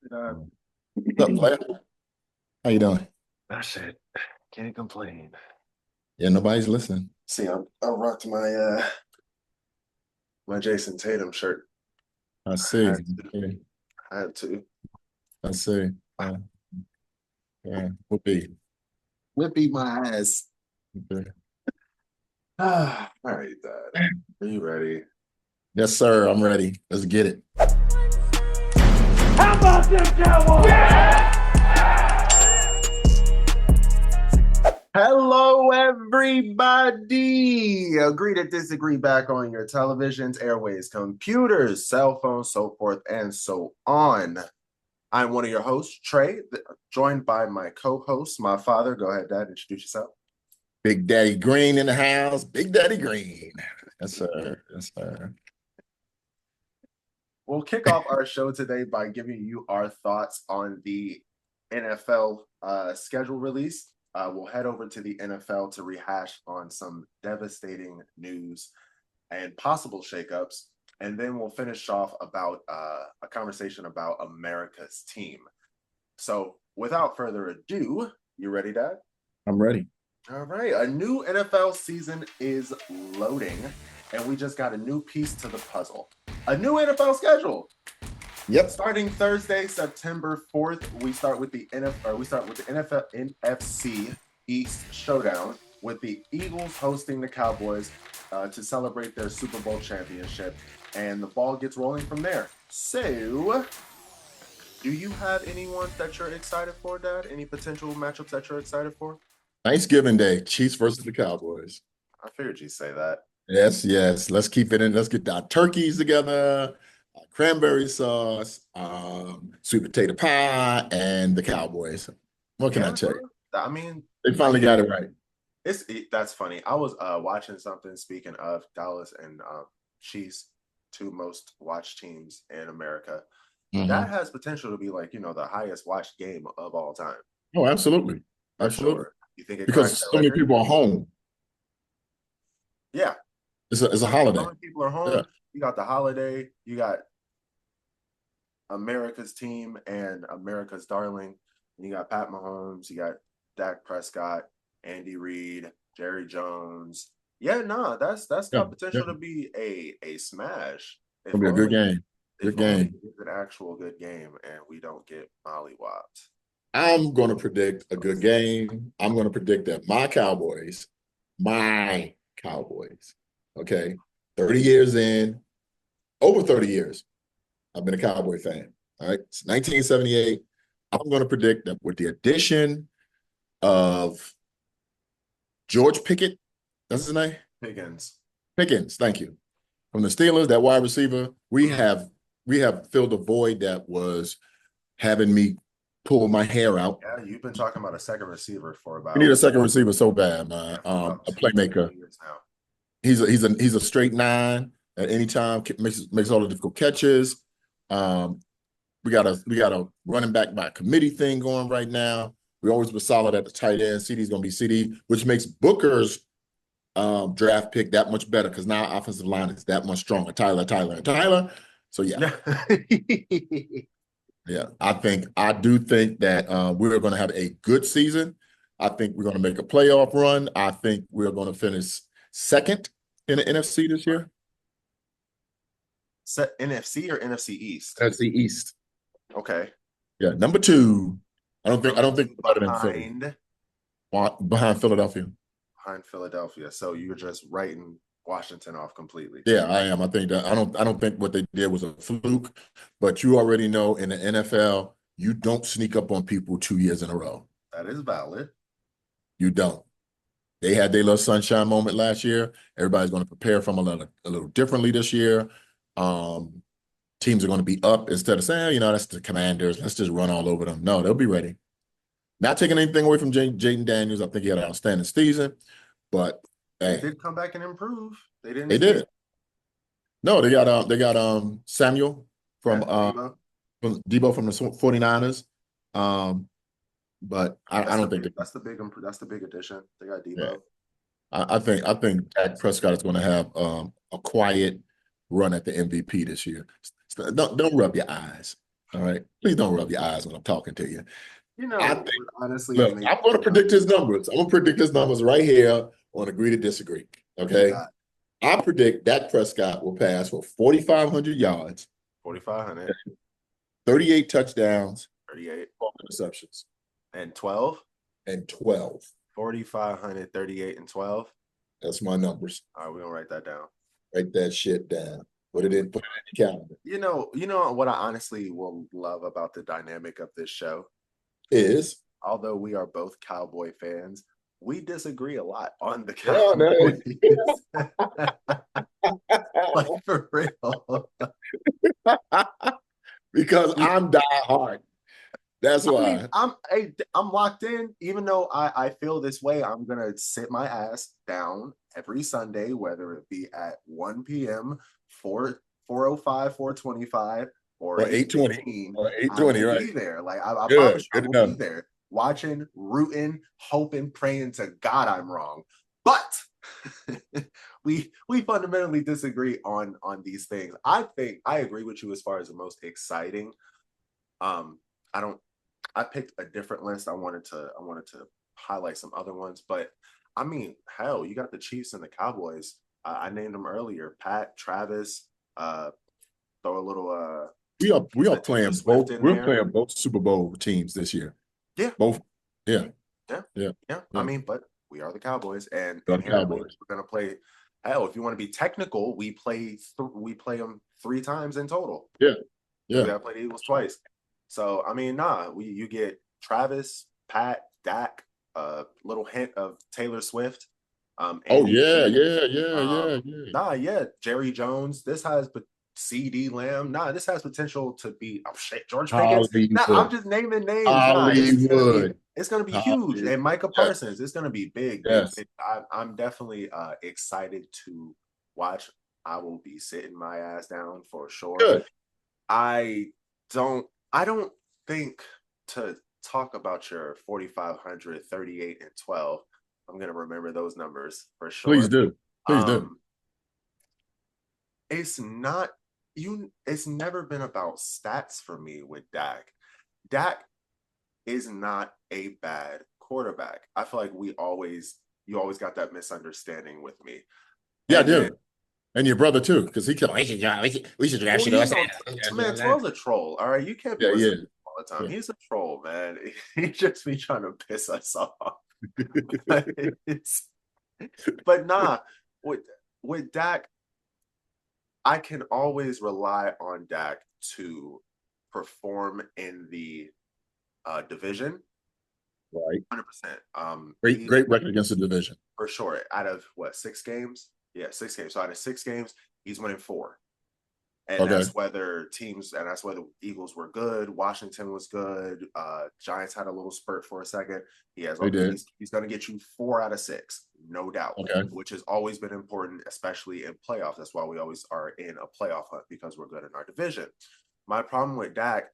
Uh, What's up, player? How you doing? that's it. Can't complain. Yeah, nobody's listening. See, I rocked my Jason Tatum shirt. I I see. had to. Yeah, I had to. I see. Yeah. Would be. Whippy my ass. Okay. All right, Dad. Are you ready? Yes, sir. I'm ready. Let's get it. How about them Cowboys? Yeah! Hello, everybody. Agree to disagree back on your televisions, airways, computers, cell phones, so forth and so on. I'm one of your hosts, Trey, joined by my co-host, my father. Go ahead, Dad. Introduce yourself. Big Daddy Green in the house. Big Daddy Green. Yes, sir. Yes, sir. We'll kick off our show today by giving you our thoughts on the NFL schedule release. We'll head over to the NFL to rehash on some devastating news and possible shakeups. And then we'll finish off about a conversation about America's team. So without further ado, you ready, Dad? I'm ready. All right. A new NFL season is loading, and we just got a new piece to the puzzle. A new NFL schedule. Yep. Starting Thursday, September 4th, we start with the NFL NFC East showdown with the Eagles hosting the Cowboys to celebrate their Super Bowl championship, and the ball gets rolling from there. So, do you have anyone that you're excited for, Dad? Any potential matchups that you're excited for? Thanksgiving Day. Chiefs versus the Cowboys. I figured you'd say that. Yes, yes. Let's keep it in. Let's get our turkeys together, cranberry sauce, sweet potato pie, and the Cowboys. What can I Yeah, tell you? I mean, They I finally get got it. it right. That's funny. I was watching something. Speaking of Dallas and Chiefs, two most watched teams in America. That Hmm. has potential to be like the highest watched game of all time Oh, absolutely. for Absolutely. sure. You think it cracks Because that so many record? people are home. Yeah, It's a so holiday. many people are Yeah. home. You got the holiday. You got America's team and America's darling. And you got Pat Mahomes. You got Dak Prescott, Andy Reid, Jerry Jones. Yeah, nah, that's Yeah. got Yeah. potential to be a smash. It'll be a good game. Good If only game. it's an actual good game and we don't get mollywopped. I'm going to predict a good game. I'm going to predict that my Cowboys, okay, 30 years in, over 30 years, I've been a Cowboy fan. All right. It's 1978. I'm going to predict that with the addition of George Pickett, that's his name? Higgins. Pickens, thank you. From the Steelers, that wide receiver, we have filled a void that was having me pull my hair out. Yeah, you've been talking about a second receiver for We need about a second receiver so bad, man. yeah, for about A two, playmaker. 3 years now. He's a straight nine at any time. Makes all the difficult catches. Um, we got a running back by committee thing going right now. We always been solid at the tight end. CD's gonna be CD, which makes Booker's draft pick that much better because now offensive line is that much stronger. Tyler. So yeah, Yeah. yeah. I do think that we're going to have a good season. I think we're going to make a playoff run. I think we're going to finish second in the NFC this year. Set NFC or NFC East? NFC East. Okay. Yeah, number two. I don't think Two we're better than Philly. Behind Philadelphia. behind Philadelphia. So you're just writing Washington off completely. Yeah, I am. I don't think what they did was a fluke, but you already know in the NFL, you don't sneak up on people 2 years in a row. That is valid. You don't. They had their little sunshine moment last year. Everybody's going to prepare from a little differently this year. Um, Teams are going to be up instead of saying, that's the Commanders. Let's just run all over them. No, they'll be ready. Not taking anything away from Jaden Daniels. I think he had an outstanding season, but They hey, did come back and improve. They didn't they did skate. it. No, they got Samuel from Yeah, uh Debo. from Debo from the 49ers. Um, but I That's the don't think big. That's the big. That's the big addition. They got yeah. Debo. I think Dak Prescott is going to have a quiet run at the MVP this year. So don't rub your eyes. All right. Please don't rub your eyes when I'm talking to you. You I know, think, honestly, look, amazing. I'm going to predict his numbers. I'm going to predict his numbers right here on Agree to Disagree. What you Okay. got? I predict Dak Prescott will pass for 4,500 yards, 4,500, 38 touchdowns, 38, 12 interceptions, and 12. and 12. 4,500, 38, and 12. That's my numbers. All right, we're gonna write that down. Write that shit down. Put it in the calendar. You know what I honestly will love about the dynamic of this show? Is Although we are both Cowboy fans, we disagree a lot on the yeah, no. Cowboys. Like for real. Because I'm die hard. That's I why. mean, I'm locked in. Even though I feel this way, I'm gonna sit my ass down every Sunday, whether it be at 1 p.m., 4:05, 4:25, or Or 8:20. 8:15. Or I 8:20, will right? be there. Like I Good. promise you, I Good will be enough. there, watching, rooting, hoping, praying to God I'm wrong. But we fundamentally disagree on these things. I think I agree with you as far as the most exciting. I don't I picked a different list. I wanted to highlight some other ones, but I mean, hell, you got the Chiefs and the Cowboys. I named them earlier. Pat, Travis, throw a little We are Taylor playing Swift both. in We're there. playing both Super Bowl teams this year. Yeah, Both. Yeah. yeah, Yeah. yeah. I Yeah. mean, but we are the Cowboys, and The inherently Cowboys. we're gonna play. Hell, if you want to be technical, we play them 3 times in total. Yeah. We Yeah. gotta play the Eagles twice. So I mean, you get Travis, Pat, Dak, a little hint of Taylor Swift, Oh Andy yeah. Reid, Yeah. Yeah. Yeah. Yeah. yeah, Jerry Jones. This has CD Lamb. This has potential to be shit, George Pickens. I'm Hollywood. just naming names. Hollywood. It's gonna be huge. Hollywood. And Micah Yes. Parsons, it's gonna be big, big, Yes. big. I'm definitely excited to watch. I will be sitting my ass down for sure. Good. I I don't think to talk about your 4,500, 38, and 12. I'm gonna remember those numbers for Please sure. do. Please do. Um, it's not it's never been about stats for me with Dak. Dak is not a bad quarterback. I feel like you always got that misunderstanding with me. Yeah, I And then do. And your brother too, because he kept we should well, actually man, 12's a troll. All right, you can't be Yeah, yeah. listening all the time. Yeah. He's a troll, man. He just be trying to piss us off. But nah, with Dak, I can always rely on Dak to perform in the division. Right. 100%. Great record against the division. For sure. Out of what, 6 games? Yeah, 6 games. So out of 6 games, he's winning 4. And Okay. that's whether Eagles were good, Washington was good, Giants had a little spurt for a second. He's going to get you 4 out of 6, no doubt. Okay. Which has always been important, especially in playoffs. That's why we always are in a playoff hunt, because we're good in our division. My problem with Dak,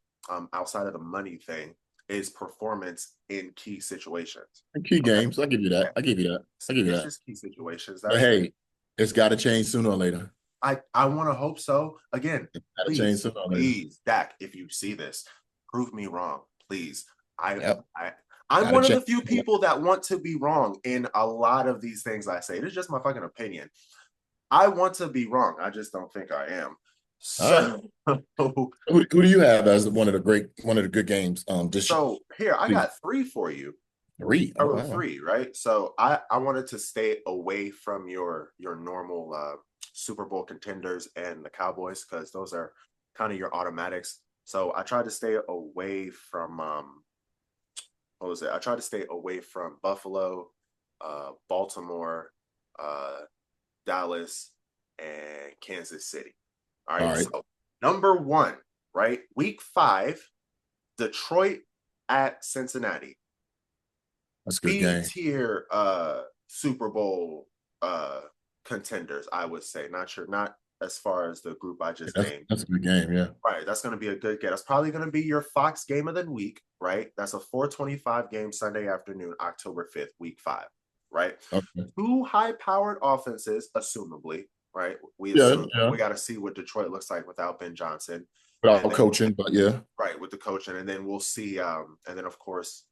outside of the money thing, is performance in key situations. In key games. I give you that. I give you that. It's just key situations. But hey, it's got to change sooner or later. I want to hope so. Again, please, Dak, if you see this, prove me wrong, please. I'm one of the few people that want to be wrong in a lot of these things I say. It's just my fucking opinion. I want to be wrong. I just don't think I am. So, who do you have as one of the good games? So here, I got 3 for you. 3. Oh, wow. 3, right? So I wanted to stay away from your normal Super Bowl contenders and the Cowboys, because those are kind of your automatics. So I tried to stay away from what was it? I tried to stay away from Buffalo, Baltimore, Dallas, and Kansas City. All right. So number 1, right? Week 5, Detroit at Cincinnati. That's a good game. B-tier Super Bowl contenders, I would say. Not as far as the group I just named. That's a good game, yeah. Right, that's going to be a good game. That's probably going to be your Fox game of the week, right? That's a 4:25 game Sunday afternoon, October 5th, week 5, right? Okay. 2 high-powered offenses, assumably, right? We got to see what Detroit looks like without Ben Johnson. without coaching, but yeah, right, with the coaching, and then we'll see. And then of course,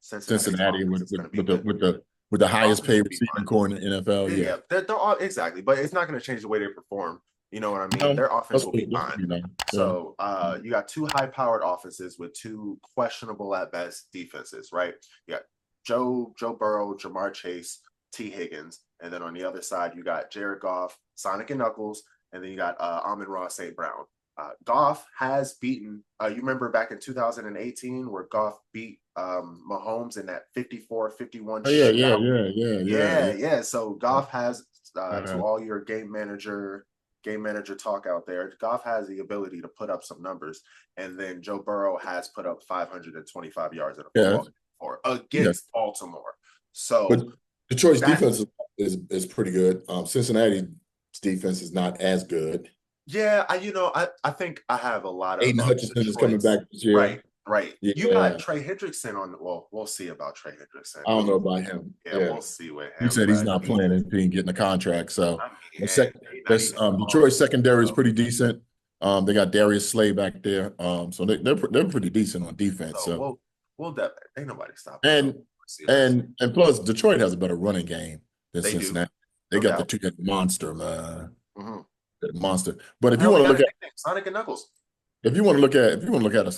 Cincinnati's Cincinnati offense with is going to be good. the highest Offense paid will be receiving fine. core in the NFL. Yeah, Yeah, yeah, they're all exactly, but it's not going to change the way they perform. You know what I mean? no, Their offense will be that's fine. you know, yeah. So you got two high-powered offenses with two questionable at best defenses, right? You got Joe Burrow, Jamar Chase, T. Higgins, and then on the other side you got Jared Goff, Sonic and Knuckles, and then you got Amon-Ra St. Brown. Goff has beaten. You remember back in 2018 where Goff beat Mahomes in that 54-51 Oh yeah, shootout. Yeah. So Goff has to all your game manager talk out there. Goff has the ability to put up some numbers, and then Joe Burrow has put up 525 yards in a football game for against Baltimore. So, but Detroit's defense is pretty good. Cincinnati's defense is not as good. Yeah, I think I have a lot of Aiden Hutchinson is coming Detroit's. back this year. Right. Yeah, You got Trey Hendrickson on. Well, we'll see about Trey Hendrickson. I don't know about him. Yeah, we'll see with You him. said he's not playing and he ain't getting a contract. So Detroit's secondary is pretty decent. They got Darius Slay back there. So they're pretty decent on defense. So we'll definitely ain't nobody stopping. And plus Detroit has a better running game than Cincinnati. They got the two-headed monster, man. Mm-hmm. Monster. But if you want to look at Sonic and Knuckles, if you want to look at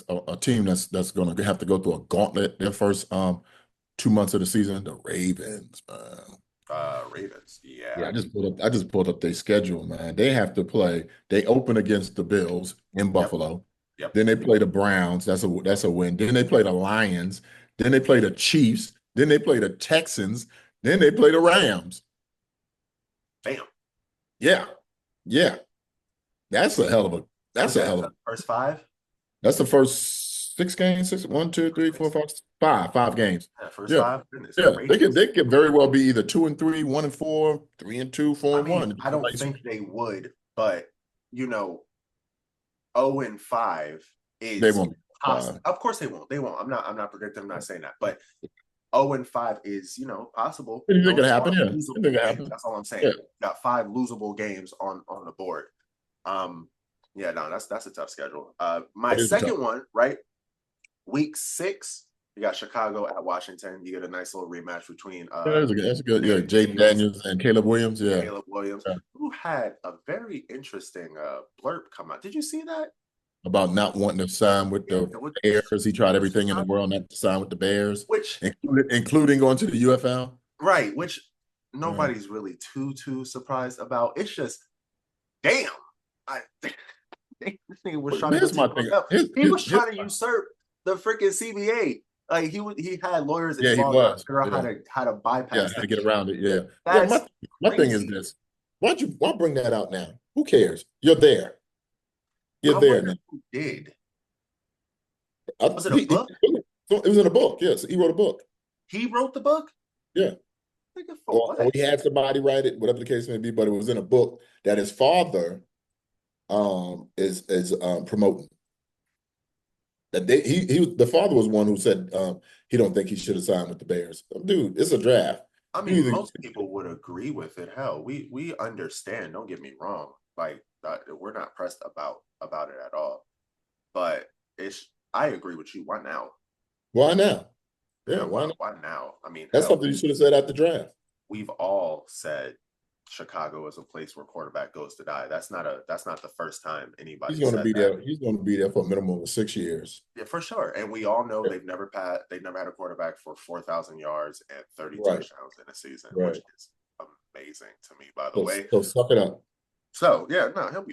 a team that's going to have to go through a gauntlet their first 2 months of the season, the Ravens, man. Ravens, yeah. I just pulled up their schedule, man. They have to play. They open against the Bills in Buffalo. Yep. Then they play the Browns. That's a win. Then they play the Lions. Then they play the Chiefs. Then they play the Texans. Then they play the Rams. Bam. Yeah. That's a hell of a first five. That's the first 6 games. 1, 2, 3, 4, 5. Five games. First 5. Goodness, they could very well be either 2-3, 1-4, 3-2, 4-1. I don't think they would, but 0-5 is. They won't. Of course they won't. They won't. I'm not predicting. I'm not saying that, but 0-5 is possible. You think it happen? Yeah. That's all I'm saying. Yeah. Got 5 losable games on the board. That's a tough schedule. My second one, right? Week 6, you got Chicago at Washington. You get a nice little rematch between that's a good. Yeah, Jaden Daniels and Caleb Williams. Yeah, Caleb Williams, who had a very interesting blurb come out. Did you see that? About not wanting to sign with the Bears. He tried everything in the world not to sign with the Bears, which including going to the UFL. Right, which nobody's really too surprised about. It's just, damn. This nigga was trying to. He was trying to usurp the freaking CBA. Like he had lawyers involved to figure out how to bypass. Yeah, how to get around it. Yeah. My thing is this: why bring that out now? Who cares? You're there. You're there now. Who did? Was it a book? It was in a book. Yes, he wrote a book. He wrote the book. Yeah. Or he had somebody write it, whatever the case may be. But it was in a book that his father is promoting. That the father was one who said he don't think he should have signed with the Bears. Dude, it's a draft. Most people would agree with it. Hell, we understand. Don't get me wrong. Like we're not pressed about it at all. But I agree with you. Why now? Why now? Yeah, why now? That's something you should have said at the draft. We've all said Chicago is a place where quarterback goes to die. That's not the first time anybody. He's going to be there. He's going to be there for a minimum of 6 years. Yeah, for sure. And we all know they've never had a quarterback for 4,000 yards and 30 touchdowns in a season, which is amazing to me. By the way, so suck it up. So he'll be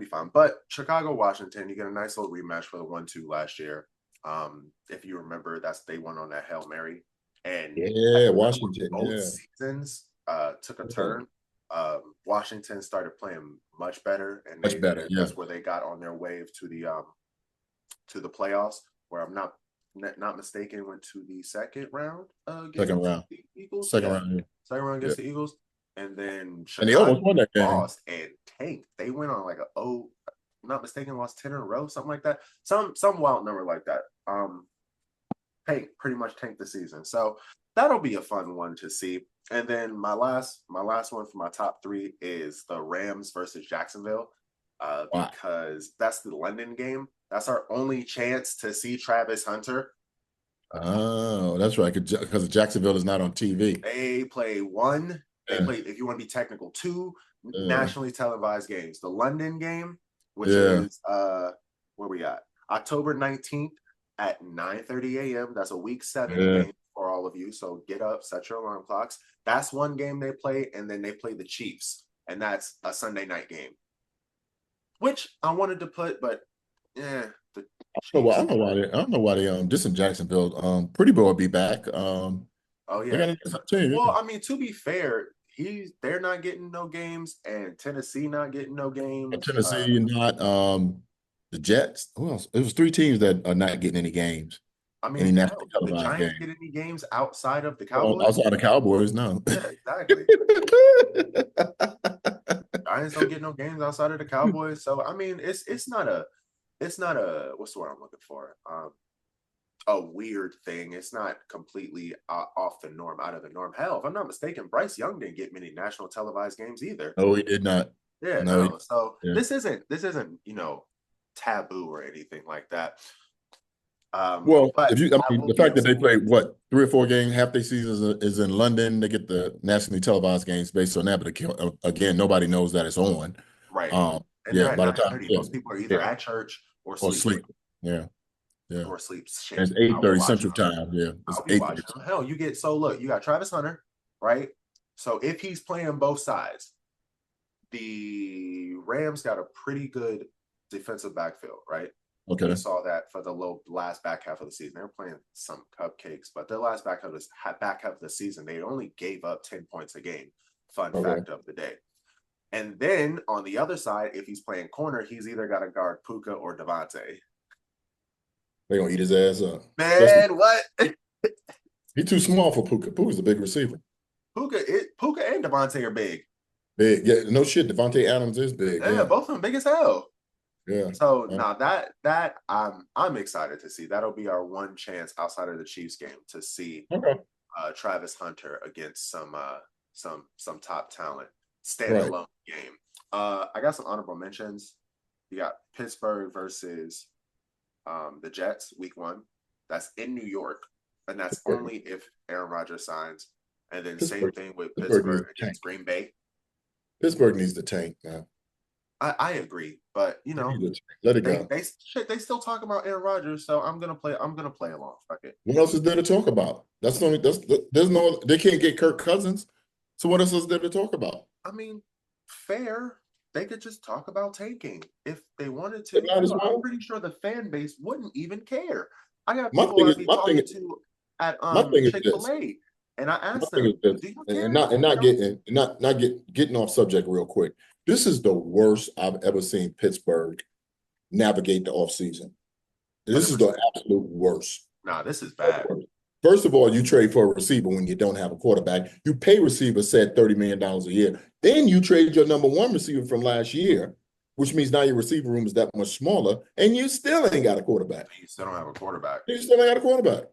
fine. But Chicago, Washington, you get a nice little rematch for the 1-2 last year. If you remember, they won on that Hail Mary, and Washington. Both seasons took a turn. Washington started playing much better, and that's where they got on their wave to the playoffs. Where I'm not mistaken, went to the second round against the Eagles. Second round against the Eagles, and then Chicago they almost won that game. Lost and tanked. They went on like not mistaken, lost 10 in a row, something like that. Some wild number like that. Pretty much tanked the season. So that'll be a fun one to see. And then my last one for my top 3 is the Rams versus Jacksonville. Wow. because that's the London game. That's our only chance to see Travis Hunter. Oh, that's right. Because Jacksonville is not on TV. They play one. They Yeah. play, if you want to be technical, two Yeah. nationally televised games. The London game, which Yeah. is where we at? October 19th at 9:30 a.m. That's a week 7 Yeah. game for all of you. So get up, set your alarm clocks. That's one game they play, and then they play the Chiefs, and that's a Sunday night game. Which I wanted to put, but yeah, the I Chiefs. don't know why they, I don't know why they just in Jacksonville. Pretty Boy will be back. Oh They yeah. got a team. Well, I mean, to be fair, they're not getting no games, and Tennessee not getting no games. Tennessee not the Jets. Who else? It was three teams that are not getting any games, I any mean, nationally hell, did the televised Giants games. get any games outside of the Well, Cowboys? outside the Cowboys, no. Yeah, exactly. Giants don't get no games outside of the Cowboys. So I mean, it's not a what's the word I'm looking for? A weird thing. It's not completely off the norm, out of the norm. Hell, if I'm not mistaken, Bryce Young didn't get many national televised games either. No, he did not. Yeah, No, no. So yeah. this isn't taboo or anything like that. Well, But I will the be fact that they excited. play what 3 or 4 games, half their season is in London. They get the nationally televised games based on that. But again, nobody knows that it's on. Right. And they're Yeah, at by the time, 9:30. yeah, Most people are either yeah, at church or or sleep. sleep. Yeah, yeah. Or sleep And shit. it's I'll be 8:30 watching Central them. Time. Yeah, it's I'll be 8:30. watching them. Hell, you got Travis Hunter, right? So if he's playing both sides, the Rams got a pretty good defensive backfield, right? Okay. We saw that for the last back half of the season. They were playing some cupcakes, but their last back half of the season, they only gave up 10 points a game. Fun fact of the day. And then on the other side, if he's playing corner, he's either got to guard Puka or Devontae. They're gonna eat his ass up. Man, what? He's too small for Puka. Puka's a big receiver. Puka and Devontae are big. Big. Yeah, no shit. Devontae Adams is big. Yeah, Yeah. both of them big as hell. Yeah. So now that I'm excited to see. That'll be our one chance outside of the Chiefs game to see Travis Hunter against some top talent standalone game. I got some honorable mentions. You got Pittsburgh versus the Jets week 1. That's in New York, and that's only if Aaron Rodgers signs. And then same thing with Pittsburgh against Green Bay. Pittsburgh needs the tank, man. I agree, but let it go. They still talk about Aaron Rodgers, so I'm gonna play along. Fuck it. What else is there to talk about? They can't get Kirk Cousins. So what else is there to talk about? I mean, fair. They could just talk about tanking if they wanted to. I'm pretty sure the fan base wouldn't even care. I got people I'd be talking to at Chick-fil-A, and I asked them, "Do you care?" Getting off subject real quick. This is the worst I've ever seen Pittsburgh navigate the offseason. This is the absolute worst. Nah, this is bad. First of all, you trade for a receiver when you don't have a quarterback. You pay receivers said $30 million a year. Then you trade your number 1 receiver from last year, which means now your receiver room is that much smaller, and you still ain't got a quarterback. You still don't have a quarterback. You still ain't got a quarterback.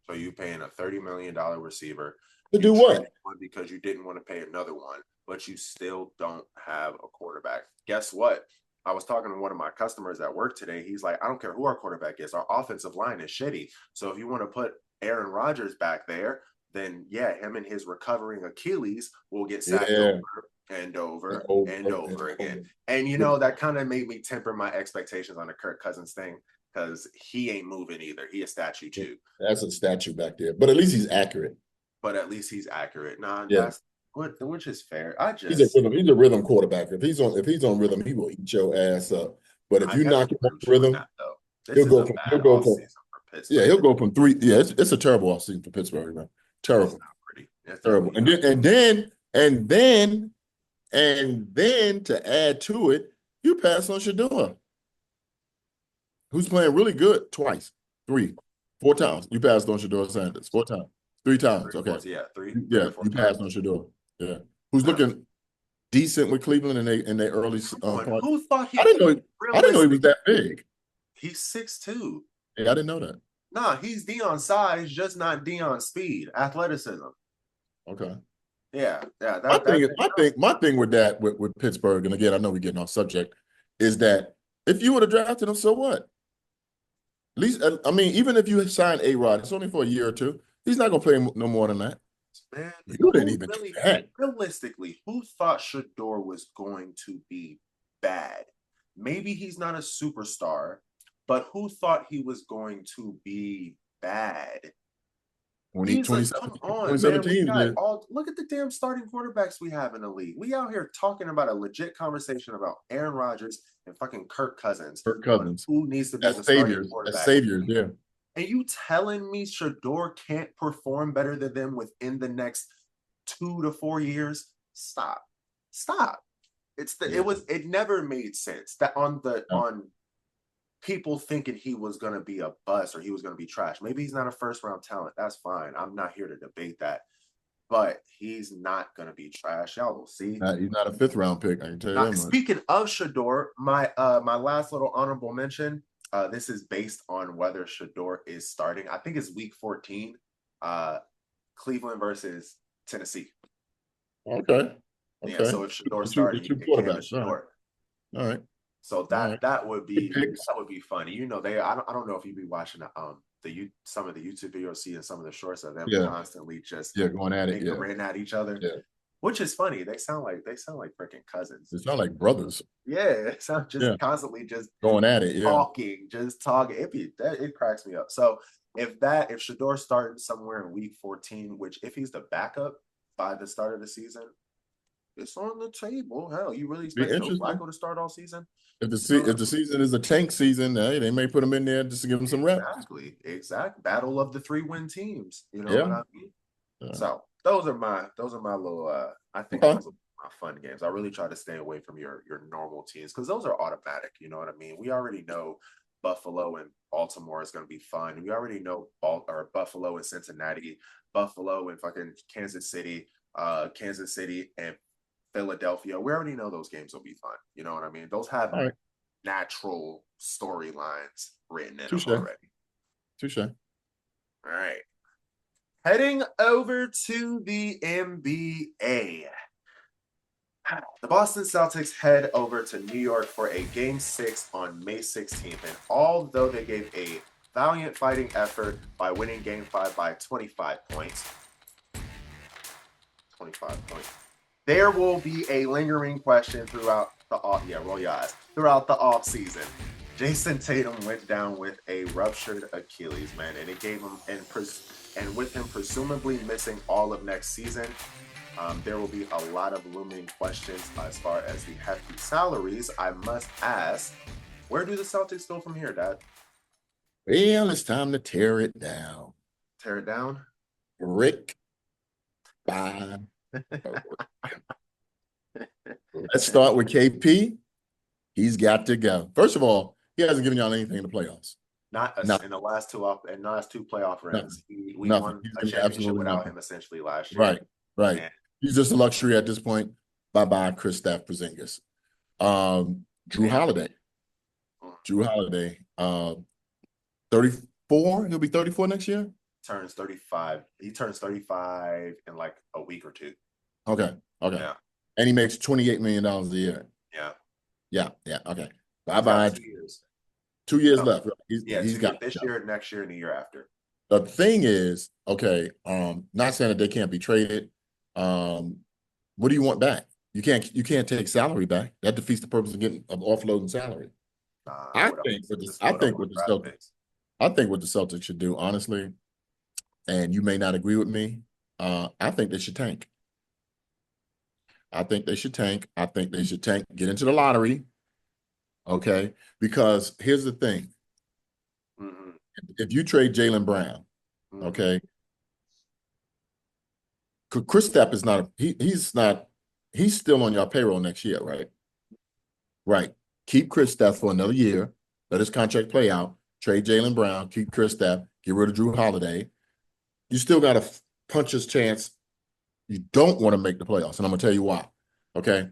So you paying a $30 million receiver to do what? Because you didn't want to pay another one, but you still don't have a quarterback. Guess what? I was talking to one of my customers at work today. He's like, I don't care who our quarterback is. Our offensive line is shitty. So if you want to put Aaron Rodgers back there, then yeah, him and his recovering Achilles will get sacked over again. And that kind of made me temper my expectations on the Kirk Cousins thing, because he ain't moving either. He a statue too. That's a statue back there. But at least he's accurate. That's which is fair. He's a rhythm quarterback. If he's on rhythm, he will eat your ass up. But if you knock him off rhythm, he'll go from 3. Yeah, it's a terrible offseason for Pittsburgh, man. Terrible. Terrible. And then to add to it, you pass on Shador, who's playing really good twice, 4 times. You passed on Shador Sanders 4 times, 3 times. Okay. You passed on Shador. Yeah. Who's looking decent with Cleveland in their early part. Who thought I didn't know he was that big. He's 6'2". Yeah, I didn't know that. Nah, he's Deion size, just not Deion speed, athleticism. Okay. Yeah. My thing with Pittsburgh, and again, I know we're getting off subject, is that if you would have drafted him, so what? At least, I mean, even if you sign A-Rod, it's only for a year or two. He's not going to play no more than that. Man, You didn't even do that. realistically, who thought Shador was going to be bad? Maybe he's not a superstar, but who thought he was going to be bad? He's like, come on, man. We 2017, got yeah. all look at the damn starting quarterbacks we have in the league. We out here talking about a legit conversation about Aaron Rodgers and fucking Kirk Cousins. Kirk Cousins. Who needs to be As the starting saviors. quarterback? As saviors, yeah. And you telling me Shador can't perform better than them within the next 2 to 4 years? Stop. It never made sense that on people thinking he was going to be a bust or he was going to be trash. Maybe he's not a first round talent. That's fine. I'm not here to debate that. But he's not going to be trash. Y'all will see. He's not a 5th round pick. I can tell you that much. Speaking of Shador, my last little honorable mention. This is based on whether Shador is starting. I think it's week 14. Cleveland versus Tennessee. Okay. Yeah. So if Shador started, two quarterbacks. Shador. All right. So that would be funny. You know, I don't know if you'd be watching some of the YouTube videos, seeing some of the shorts of them constantly just going at it, at each other. Yeah. Which is funny. They sound like freaking cousins. They sound like brothers. Yeah, it sounds just constantly just going at it. Talking. It cracks me up. So if Shador starting somewhere in week 14, which if he's the backup by the start of the season, it's on the table. Hell, you really expect Joe Flacco to start all season? If the season is a tank season, they may put him in there just to give him some reps. Exactly. Battle of the 3-win teams. You know what I mean? Yeah. So those are my little I think those are my fun games. I really try to stay away from your normal teams because those are automatic. You know what I mean? We already know Buffalo and Baltimore is going to be fun. We already know Buffalo and Cincinnati, Buffalo and fucking Kansas City and Philadelphia. We already know those games will be fun. You know what I mean? Those have natural storylines written in them already. Touche. All right. Heading over to the NBA. The Boston Celtics head over to New York for a Game 6 on May 16th. And although they gave a valiant fighting effort by winning Game 5 by 25 points, there will be a lingering question throughout the off season. Jason Tatum went down with a ruptured Achilles, man, and it gave him and with him presumably missing all of next season, there will be a lot of looming questions as far as the hefty salaries. I must ask, where do the Celtics go from here, Dad? Well, it's time to tear it down. Tear it down? Brick by Let's start with KP. He's got to go. First of all, he hasn't given y'all anything in the playoffs. In the last two playoff runs. We won a championship without him essentially last year. Right. And he's just a luxury at this point. Bye-bye, Kristaps Porzingis. Drew Holiday. 34. He'll be 34 next year. Turns 35. He turns 35 in like a week or two. Okay. Yeah. And he makes $28 million a year. Yeah. Okay. Bye-bye. 2 years. 2 years left. He's got this year, next year, and the year after. The thing is, not saying that they can't be traded. What do you want back? You can't take salary back. That defeats the purpose of offloading salary. I think what the Celtics should do, honestly, and you may not agree with me, I think they should tank. I think they should tank, get into the lottery, okay? Because here's the thing. Mm-hmm. If you trade Jaylen Brown, okay, Kristaps is not he's still on your payroll next year, right? Right. Keep Kristaps for another year, let his contract play out, trade Jaylen Brown, keep Kristaps, get rid of Drew Holiday. You still got a puncher's chance. You don't want to make the playoffs, and I'm going to tell you why, okay?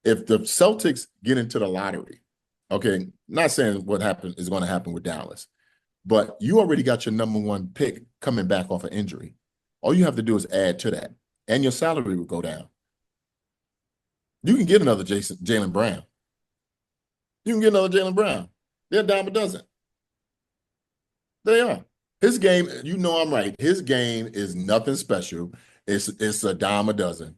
If the Celtics get into the lottery, okay, not saying what is going to happen with Dallas, but you already got your number one pick coming back off an injury. All you have to do is add to that, and your salary will go down. You can get another Jaylen Brown. You can get another Jaylen Brown. They're a dime a dozen. They are. His game, you know I'm right. His game is nothing special. It's a dime a dozen.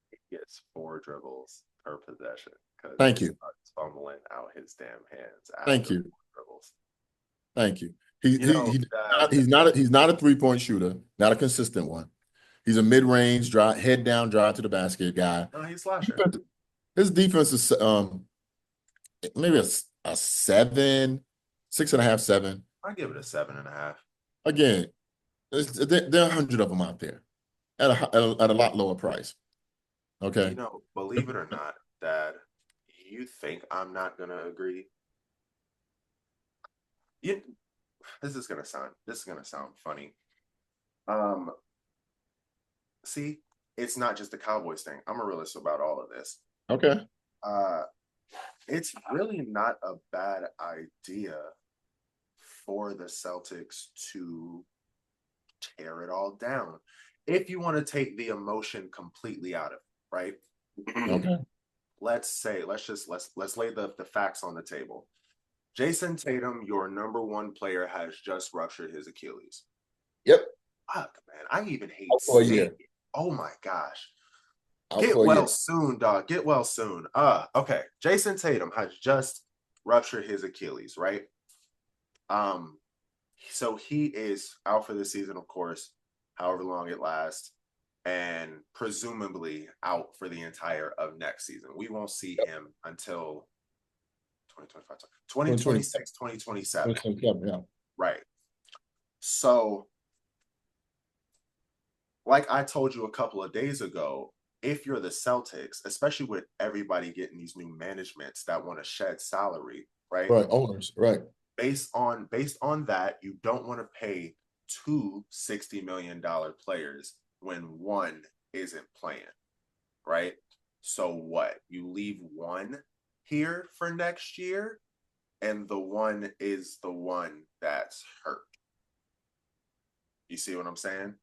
He gets 4 dribbles per possession because Thank he you. starts fumbling out his damn hands Thank after you. 4 dribbles. Thank you. He, You he, know, he he's not a 3-point shooter, not a consistent one. He's a mid-range drive, head down, drive to the basket guy. no, he's slashing. His defense is maybe a 7, 6.5, 7. I give it a 7.5. Again, there are 100 of them out there at a lot lower price. Okay. You know, believe it or not, Dad, you think I'm not gonna agree? You, this is gonna sound funny. See, it's not just the Cowboys thing. I'm a realist about all of this. Okay. It's really not a bad idea for the Celtics to tear it all down. If you want to take the emotion completely out of it, right? Okay. Let's lay the facts on the table. Jason Tatum, your number 1 player, has just ruptured his Achilles. Yep. Fuck, man. I even hate For a saying year. it. Oh my gosh. Out Get for a well year. soon, dog. Get well soon. Okay. Jason Tatum has just ruptured his Achilles, right? So he is out for the season, of course, however long it lasts, and presumably out for the entire of next season. We won't see him until 2025, 2026, 2027. 2027, yeah. Right. So, like I told you a couple of days ago, if you're the Celtics, especially with everybody getting these new managements that want to shed salary, right? Right, owners, right. Based on that, you don't want to pay 2 $60 million players when one isn't playing, right? So what? You leave one here for next year, and the one is the one that's hurt. You see what I'm saying?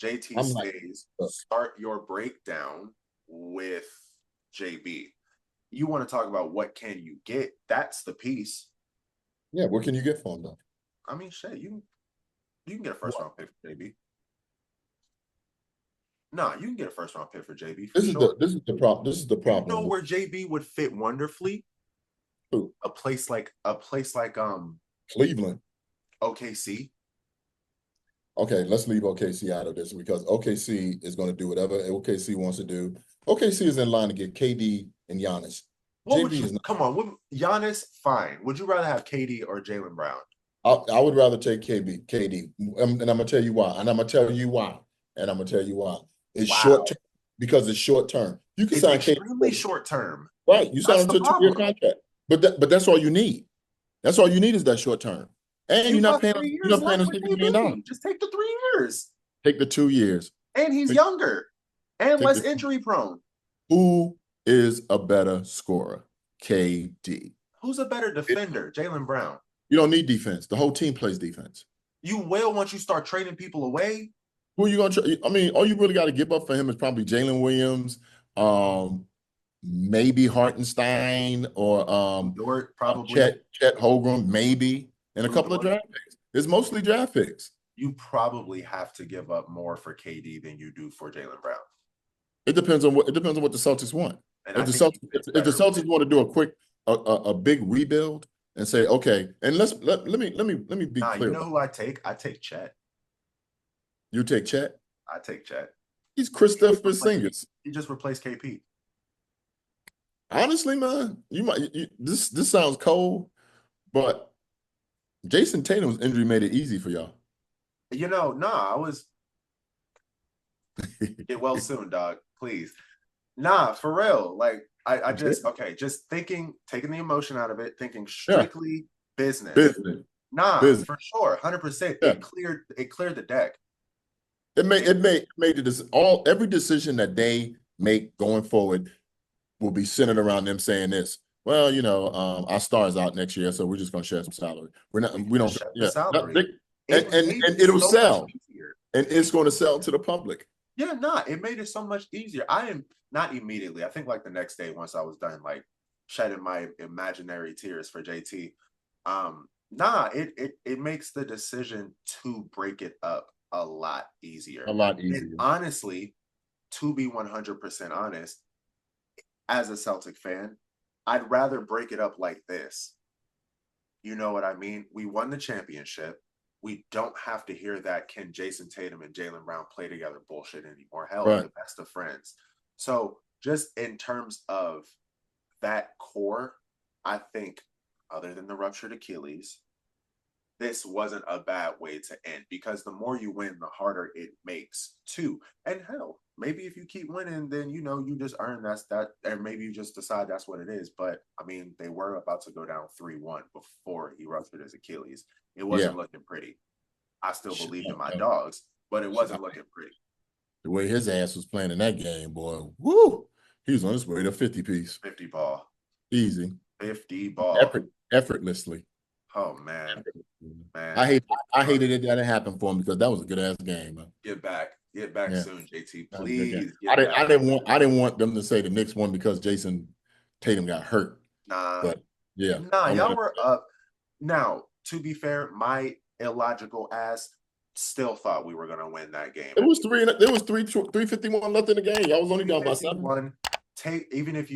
JT stays. Start your breakdown with JB. You want to talk about what can you get? That's the piece. Yeah, what can you get for him though? I mean, shit, you can get a first round pick for JB. Nah, you can get a first round pick for JB. This is the problem. This is the problem. You know where JB would fit wonderfully? Who? A place like Cleveland. OKC. Okay, let's leave OKC out of this because OKC is going to do whatever OKC wants to do. OKC is in line to get KD and Giannis. Come on, Giannis, fine. Would you rather have KD or Jaylen Brown? I would rather take KD, and I'm gonna tell you why. It's short term because it's short term. You can sign extremely KD short term. right. You sign him to a 2-year contract, but that's all you need. That's all you need is that short term, and you're not paying him $60 million. Just take the 3 years. Take the 2 years, and he's younger and less injury prone. Who is a better scorer? KD. Who's a better defender? Jaylen Brown. You don't need defense. The whole team plays defense. You will once you start trading people away. Who are you going to trade? I mean, all you really got to give up for him is probably Jalen Williams, maybe Hartenstein or Dort, probably Chet Holmgren, maybe, and a couple of draft picks. It's mostly draft picks. You probably have to give up more for KD than you do for Jaylen Brown. It depends on what the Celtics want. And if the Celtics want to do a big rebuild and say, okay, and let me be clear. You know who I take? I take Chet. You take Chet? I take Chet. He's Christopher Porzingis. He just replaced KP. Honestly, man, this sounds cold, but Jason Tatum's injury made it easy for y'all. I was get well soon, dog. Please. Nah, for real. Like I just taking the emotion out of it, thinking strictly business. Business. For sure, 100%. Yeah. It cleared the deck. It made it every decision that they make going forward will be centered around them saying this. Well, our star's out next year, so we're just gonna share some salary. We don't share salary. And it'll sell. And it's going to sell to the public. Yeah, it made it so much easier. I am not immediately. I think like the next day, once I was done like shedding my imaginary tears for JT. Nah, it makes the decision to break it up a lot easier. A lot And easier. honestly, to be 100% honest, as a Celtic fan, I'd rather break it up like this. You know what I mean? We won the championship. We don't have to hear that can Jason Tatum and Jaylen Brown play together bullshit anymore. Hell, they're Right. the best of friends. So just in terms of that core, I think other than the ruptured Achilles, this wasn't a bad way to end because the more you win, the harder it makes too. And hell, maybe if you keep winning, then you just earn that, and maybe you just decide that's what it is. But I mean, they were about to go down 3-1 before he ruptured his Achilles. It Yeah. wasn't looking pretty. I still believed in my Yeah. dogs, but it wasn't looking pretty. The way his ass was playing in that game, boy, woo! He was on his way to 50 piece. 50 ball. Easy. 50 ball. Effortlessly. Oh man. Man. I hated it that it happened for him because that was a good ass game, man. Get back Yeah. soon, JT. Please I get back. I didn't want them to say the Knicks won because Jason Tatum got hurt. Nah. But yeah. Y'all were up. Now, to be fair, my illogical ass still thought we were gonna win that game. There was 3:51 left in the game. Y'all was only down by 7. Even if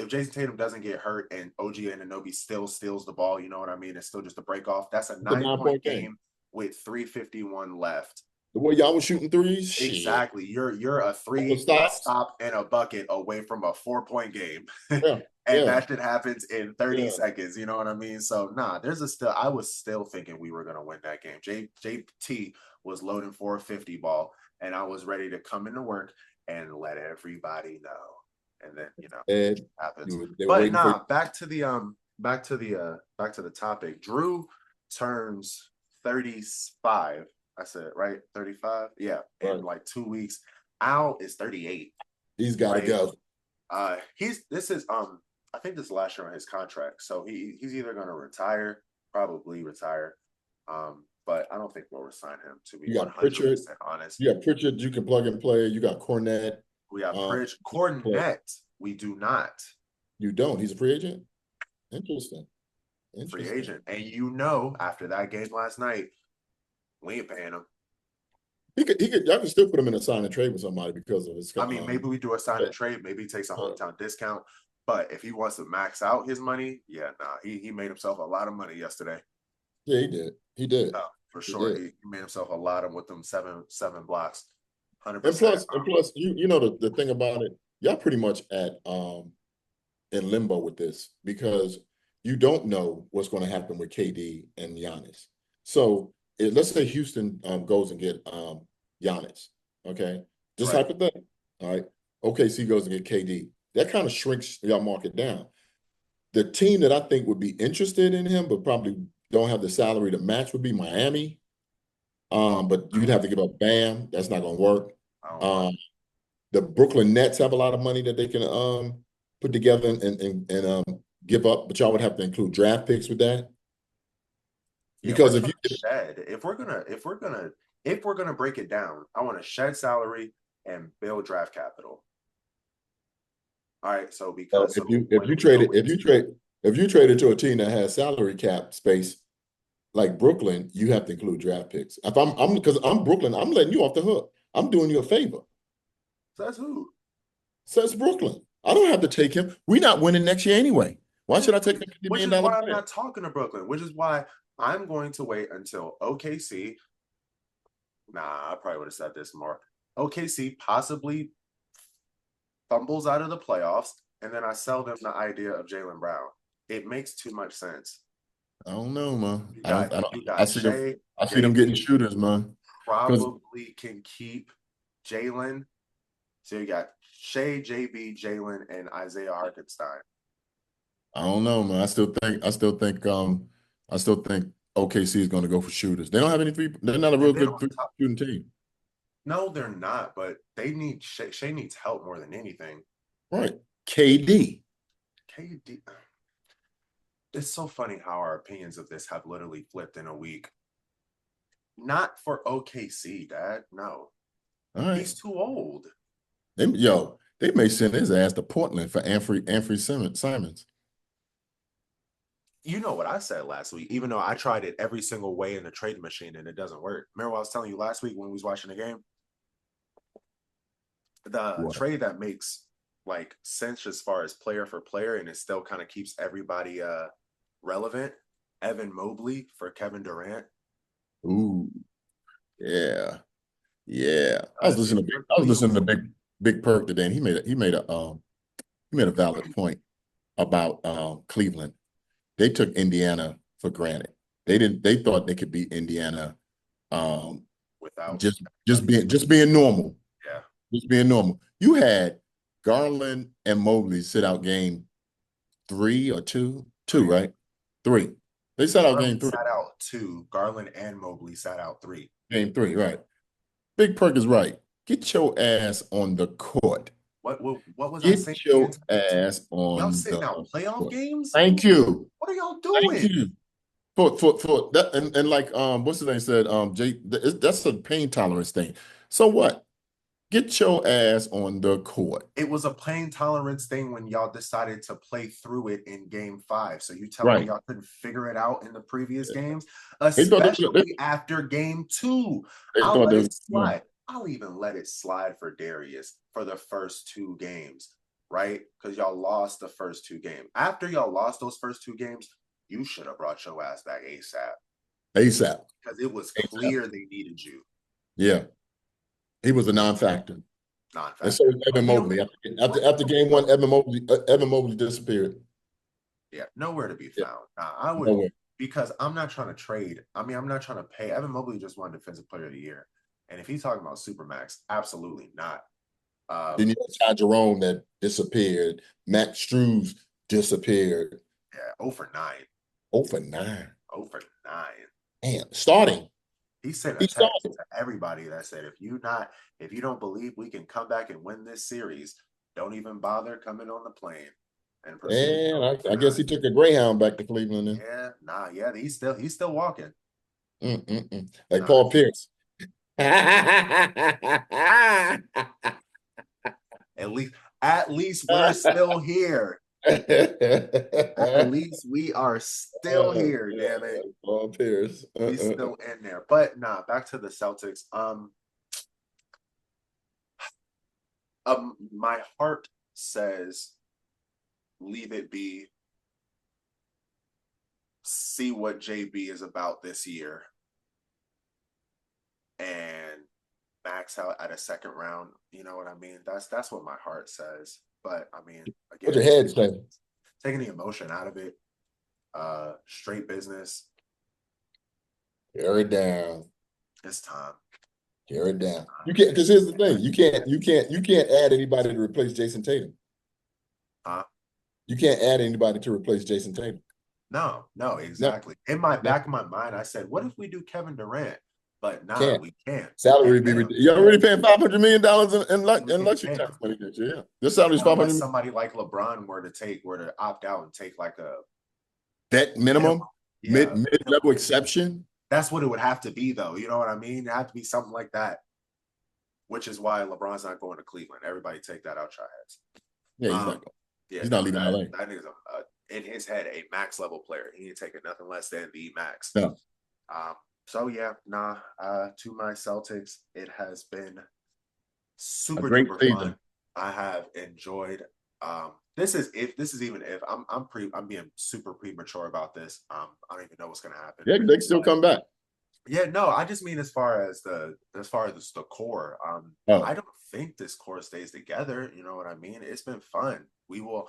Jason Tatum doesn't get hurt and OG Anunoby still steals the ball, you know what I mean? It's still just a break off. That's a 9-point game with 3:51 left. The way y'all was shooting threes, exactly. Shit. You're a 3, a stop, and a bucket away from a 4-point game. Yeah. And that shit happens in 30 seconds. You know what I mean? So I was still thinking we were gonna win that game. JT was loading for a 50 ball, and I was ready to come into work and let everybody know. And then it happens. But back to the topic. Drew turns 35. I said right, 35. Yeah, in like 2 weeks. Al is 38. He's got to go. I think this is the last year on his contract, so he's either going to probably retire. But I don't think we'll resign him, to be 100% honest. You got Pritchard, you can plug and play. You got Cornette. We got Cornette. We do not. You don't. He's a free agent. Interesting. Free agent, and after that game last night, we ain't paying him. Y'all can still put him in a sign and trade with somebody because of his. I mean, maybe we do a sign and trade. Maybe he takes a hometown discount. But if he wants to max out his money, he made himself a lot of money yesterday. Yeah, he did. For sure. He made himself a lot of with them seven blocks. 100%. And plus, the thing about it, y'all pretty much in limbo with this because you don't know what's going to happen with KD and Giannis. So let's say Houston goes and get Giannis, okay? Just hypothetical, all right? OKC goes and get KD. That kind of shrinks your market down. The team that I think would be interested in him, but probably don't have the salary to match, would be Miami. But you'd have to give up Bam. That's not going to work. The Brooklyn Nets have a lot of money that they can put together and give up, but y'all would have to include draft picks with that. Because if we're gonna break it down, I want to shed salary and build draft capital. All right, so because if you trade it to a team that has salary cap space like Brooklyn, you have to include draft picks. If because I'm Brooklyn, I'm letting you off the hook. I'm doing you a favor. Says who? Says Brooklyn. I don't have to take him. We're not winning next year anyway. Why should I take $50 million? Which is why I'm not talking to Brooklyn. Which is why I'm going to wait until OKC. I probably would have said this more. OKC possibly fumbles out of the playoffs, and then I sell them the idea of Jaylen Brown. It makes too much sense. I don't know, man. I see them getting shooters, man. Probably can keep Jaylen. So you got Shea, JB, Jaylen, and Isaiah Hartenstein. I don't know, man. I still think OKC is going to go for shooters. They don't have any three. They're not a real good shooting team. No, they're not. But they need Shea needs help more than anything. Right. KD. It's so funny how our opinions of this have literally flipped in a week. Not for OKC, Dad. No. All right. He's too old. They may send his ass to Portland for Anfrey Simons. You know what I said last week, even though I tried it every single way in the trade machine and it doesn't work. Remember what I was telling you last week when we was watching the game? The What? trade that makes like sense as far as player for player and it still kind of keeps everybody relevant. Evan Mobley for Kevin Durant. Ooh, yeah, yeah. If you're I was listening to Cleveland, Big Perk today, and he made a valid point about Cleveland. They took Indiana for granted. They thought they could beat Indiana um, without just being normal. yeah, Just being normal. You had Garland and Mobley sit out game 3 or 2, three. right? 3. They sat out game Garland 3. sat out 2. Garland and Mobley sat out 3. Game 3, right? Big Perk is right. Get your ass on the court. What was I Get saying your again? ass Y'all on sitting the out playoff court. games? Thank you. What are y'all Thank doing? you. For that and like what's the name said Jay, that's a pain tolerance thing. So what? Get your ass on the court. It was a pain tolerance thing when y'all decided to play through it in game 5. So you telling me Right. y'all couldn't figure it out in the previous games, They thought especially after game 2. they I'll thought let they it was no. slide. I'll even let it slide for Darius for the first 2 games, right? Because y'all lost the first 2 games. After y'all lost those first 2 games, you should have brought your ass back ASAP. ASAP. Because it was ASAP. clear they needed you. Yeah. He was a non-factor. And so Non-factor. was Evan Mobley. After game 1, Evan Mobley disappeared. Yeah, nowhere to be Yeah. found. I would Nowhere. because I'm not trying to trade. I mean, I'm not trying to pay. Evan Mobley just won Defensive Player of the Year, and if he's talking about Supermax, absolutely not. Then you had Ty Jerome that disappeared. Max Struz disappeared. Yeah, 0 for 9. 0 for 9. 0 for 9. Damn. Starting. He sent a He text started. to everybody that said, if you don't believe we can come back and win this series, don't even bother coming on the plane. And proceeded. And I guess he took a Greyhound back to Cleveland then. Yeah, he's still walking. Like Paul Pierce. At least we're still here. At least we are still here, damn it. Paul Pierce. He's still in there. But nah, back to the Celtics. My heart says leave it be. See what JB is about this year. And max out at a second round. You know what I mean? That's what my heart says. But I mean, again, What's your head say? Taking the emotion out of it. Straight business. Tear it down. It's time. Tear it down. You can't, because here's the thing. You can't add anybody to replace Jason Tatum. Huh? You can't add anybody to replace Jason Tatum. No, exactly. No. In my back of my mind, I said, what if we do Kevin Durant? But we can't. Salary be you're already paying $500 million in luxury tax money next year. Yeah. This salary is $500 million. Somebody like LeBron were to opt out and take like a vet minimum, mid-level exception. That's what it would have to be, though. You know what I mean? It had to be something like that. Which is why LeBron's not going to Cleveland. Everybody take that out your heads. Yeah, he's not going. Yeah, he's not leaving LA. I think it's in his head a max level player. He ain't taking nothing less than the max. No. So yeah, to my Celtics, it has been super duper fun. I have enjoyed. This is even if I'm being super premature about this. I don't even know what's gonna happen. Yeah, they can still come back. Yeah, no, I just mean as far as the core. I don't think this core stays together. You know what I mean? It's been fun. We will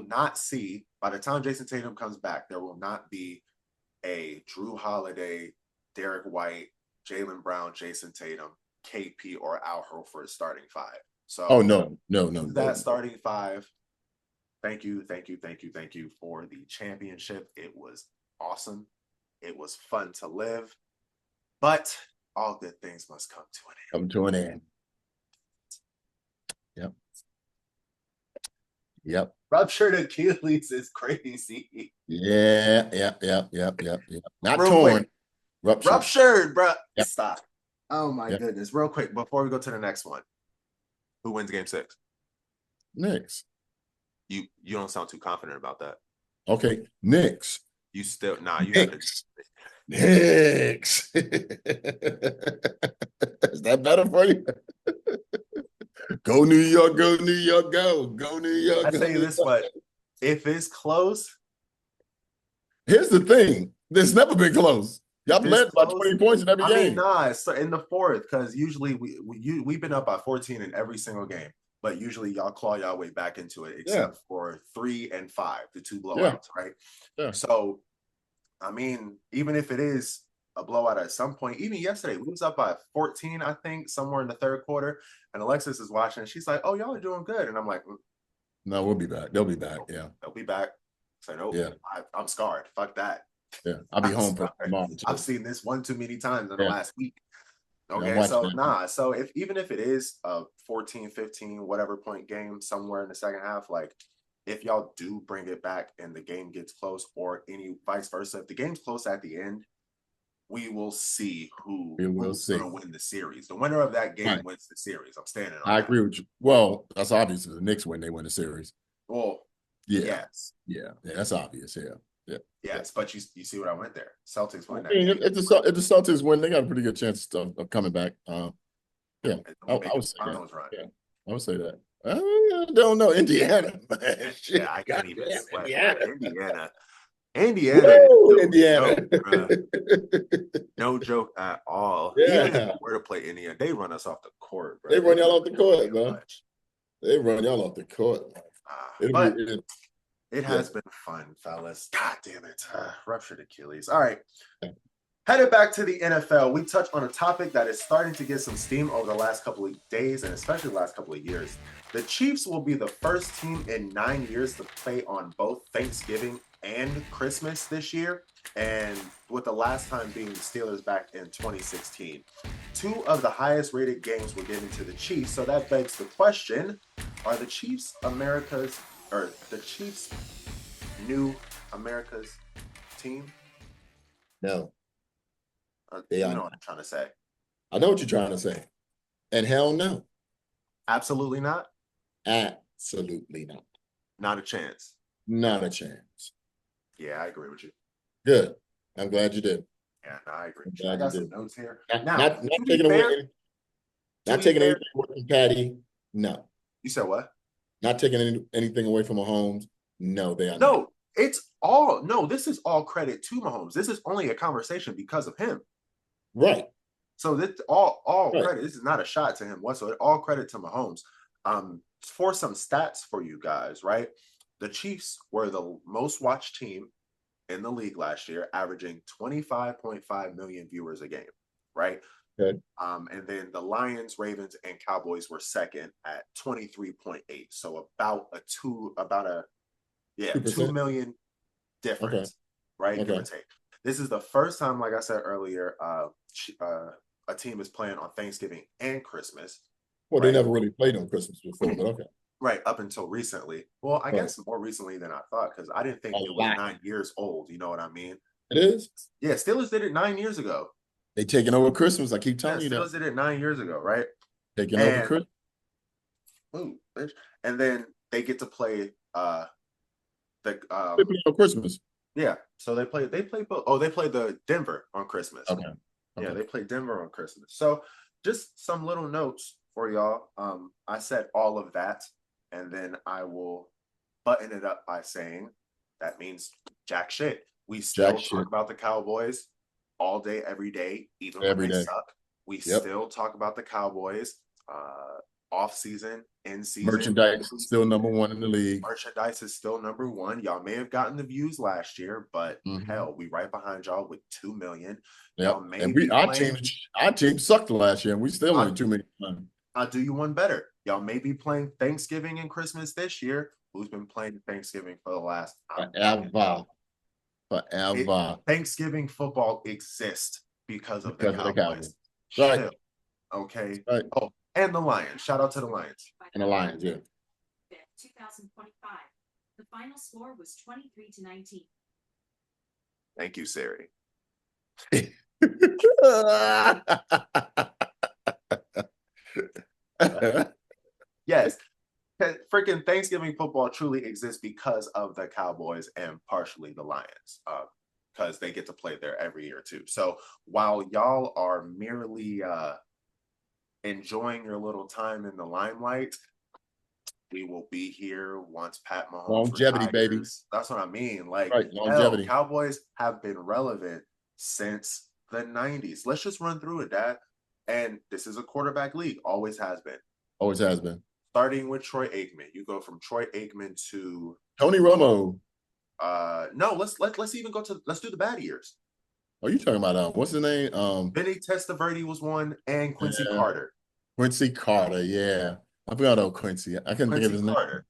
not see by the time Jason Tatum comes back, there will not be a Drew Holiday, Derek White, Jaylen Brown, Jason Tatum, KP, or Al Horford starting 5. So no. That starting 5. Thank you for the championship. It was awesome. It was fun to live. But all good things must come to an end. Come to an end. Yep. Ruptured Achilles is crazy. Yeah. Not real torn. Quick. Ruptured, bro. Yep. Stop. Oh my goodness. Real quick, before we go to the next one. Who wins game 6? Knicks. You don't sound too confident about that. Okay, Knicks. You still you have to. Knicks. Is that better for you? Go New York, go New York, go. Go New York. I tell you this, but if it's close, here's the thing. There's never been close. Y'all led by 20 points in every game. it's in the fourth, because usually we've been up by 14 in every single game. But usually y'all claw y'all way back into it, except for 3 and 5, the 2 blowouts, right? Yeah. So, I mean, even if it is a blowout at some point, even yesterday, we was up by 14, I think, somewhere in the third quarter, and Alexis is watching, and she's like, "Oh, y'all are doing good," and I'm like, "No, we'll be back. They'll be back. Yeah, they'll be back." So no, yeah, I'm scarred. Fuck that. Yeah, I'll be home for tomorrow. I've seen this one too many times in the last week. Okay, yeah, so so even if it is a 14, 15, whatever point game somewhere in the second half, like if y'all do bring it back and the game gets close, or any vice versa, if the game's close at the end, we will see who's going to win the series. The winner of that game wins the series. I'm standing on that. I agree with you. Well, that's obvious. The Knicks win, they win the series. Well, yes. Yeah, that's obvious. Yes, but you see what I went there. Celtics win that game. If the Celtics win, they got a pretty good chance of coming back. Yeah, I would say that. Yeah, I would say that. I don't know. Indiana, man. Yeah, I can't even sweat. Indiana. Woo, Indiana. No joke at all. Yeah. Even if we were to play Indiana, they run us off the court, bro. They run y'all off the court, bro. They run y'all off the court. But it has been fun, fellas. God damn it. Ruptured Achilles. All right. Headed back to the NFL, we touched on a topic that is starting to get some steam over the last couple of days, and especially the last couple of years. The Chiefs will be the first team in 9 years to play on both Thanksgiving and Christmas this year, and with the last time being the Steelers back in 2016. 2 of the highest rated games were given to the Chiefs, so that begs the question, are the Chiefs the Chiefs new America's team? No. You know what I'm trying to say. I know what you're trying to say. And hell no. Absolutely not? Absolutely not. Not a chance. Not a chance. Yeah, I agree with you. Good. I'm glad you did. Yeah, no, I agree. I got some notes here. Not taking away anything away from Patty. No. You said what? Not taking anything away from Mahomes. No, they are not. This is all credit to Mahomes. This is only a conversation because of him. Right. So this all credit. This is not a shot to him whatsoever. All credit to Mahomes. For some stats for you guys, right? The Chiefs were the most watched team in the league last year, averaging 25.5 million viewers a game, right? Good. And then the Lions, Ravens, and Cowboys were second at 23.8. So about a 2 million difference, right? Okay. Give or take. This is the first time, like I said earlier, a team is playing on Thanksgiving and Christmas. Well, they never really played on Christmas before, but okay. Right, up until recently. Well, I guess more recently than I thought, because I didn't think it was 9 years old. You know what I mean? It is? Yeah, Steelers did it 9 years ago. They taking over Christmas. I keep telling you that. Steelers did it 9 years ago, right? Taking over Christmas. Ooh, bitch. And then they get to play they play on Christmas. Yeah, so they play both. Oh, they played the Denver on Christmas. Okay. Yeah, they played Denver on Christmas. So just some little notes for y'all. I said all of that, and then I will button it up by saying that means jack shit. We still talk about the Cowboys all day, every day, even when they suck. We still talk about the Cowboys off season, in season. Merchandise is still number 1 in the league. Merchandise is still number 1. Y'all may have gotten the views last year, but hell, we right behind y'all with 2 million. Yeah, and our team sucked last year, and we still only 2 million. I'll do you one better. Y'all may be playing Thanksgiving and Christmas this year. Who's been playing Thanksgiving for the last forever? Thanksgiving football exists because of the Cowboys. Right. Okay. Right. Oh, and the Lions. Shout out to the Lions. And the Lions, yeah. 2025. The final score was 23-19. Thank you, Siri. Yes. Freaking Thanksgiving football truly exists because of the Cowboys and partially the Lions, because they get to play there every year too. So while y'all are merely enjoying your little time in the limelight, we will be here once Pat Mahomes Longevity, baby. retires. That's what I mean. Like, Right, hell, longevity. Cowboys have been relevant since the 90s. Let's just run through it, Dad. And this is a quarterback league, always has been. Always has been. Starting with Troy Aikman. You go from Troy Aikman to Tony Romo. no, let's even go to let's do the bad years. Are you talking about what's his name? Vinny Testaverde was one, and Quincy Carter. Quincy Carter, yeah. I forgot about Quincy. I couldn't think of Quincy his Carter.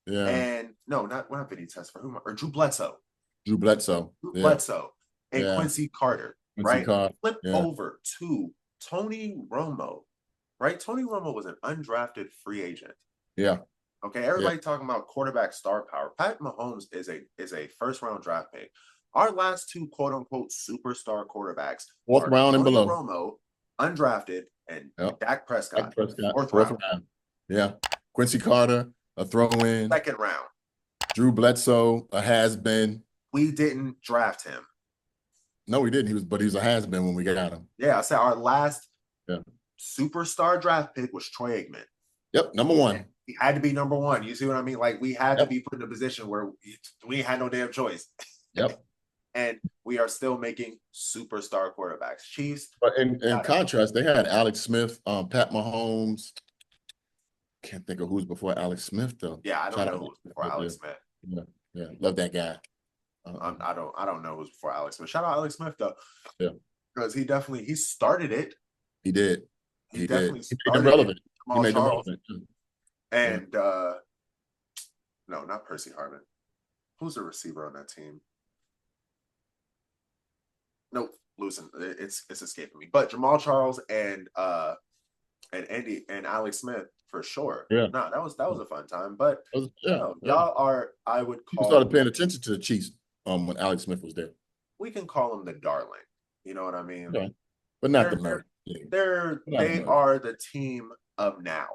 name. Yeah. And no, not Vinny Testaverde, or Drew Bledsoe. Drew Bledsoe. Drew Yeah. Bledsoe and Yeah. Quincy Carter. Quincy Right? Carter. Flip Yeah. over to Tony Romo. Right? Tony Romo was an undrafted free agent. Yeah. Okay, everybody talking about quarterback star power. Pat Mahomes is a first round draft pick. Our last two quote unquote superstar quarterbacks Fourth are round and Tony below. Romo, undrafted, and Dak Prescott, fourth round. Yeah. Quincy Carter, a throw-in. Second round. Drew Bledsoe, a has-been. We didn't draft him. No, we didn't. He was a has-been when we got him. Yeah, I said our last superstar draft pick was Troy Aikman. Yep, number one. And he had to be number one. You see what I mean? Like, we had to be put in a position where we had no damn choice. Yep. And we are still making superstar quarterbacks. Chiefs. But in contrast, they had Alex Smith, Pat Mahomes. Can't think of who's before Alex Smith though. Yeah, I don't know who's before Alex Smith. Yeah, love that guy. I don't know who's before Alex Smith. Shout out Alex Smith though. Yeah, because he started it. He did. He definitely did. He made them relevant. He made them relevant. And no, not Percy Harvin. Who's the receiver on that team? Nope, losing. It's escaping me. But Jamal Charles and Andy and Alex Smith for sure. Yeah. No, that was a fun time. But y'all are, I would call. People started paying attention to the Chiefs when Alex Smith was there. We can call them the darling. You know what I mean? Yeah. But not the American team. They are the team of now.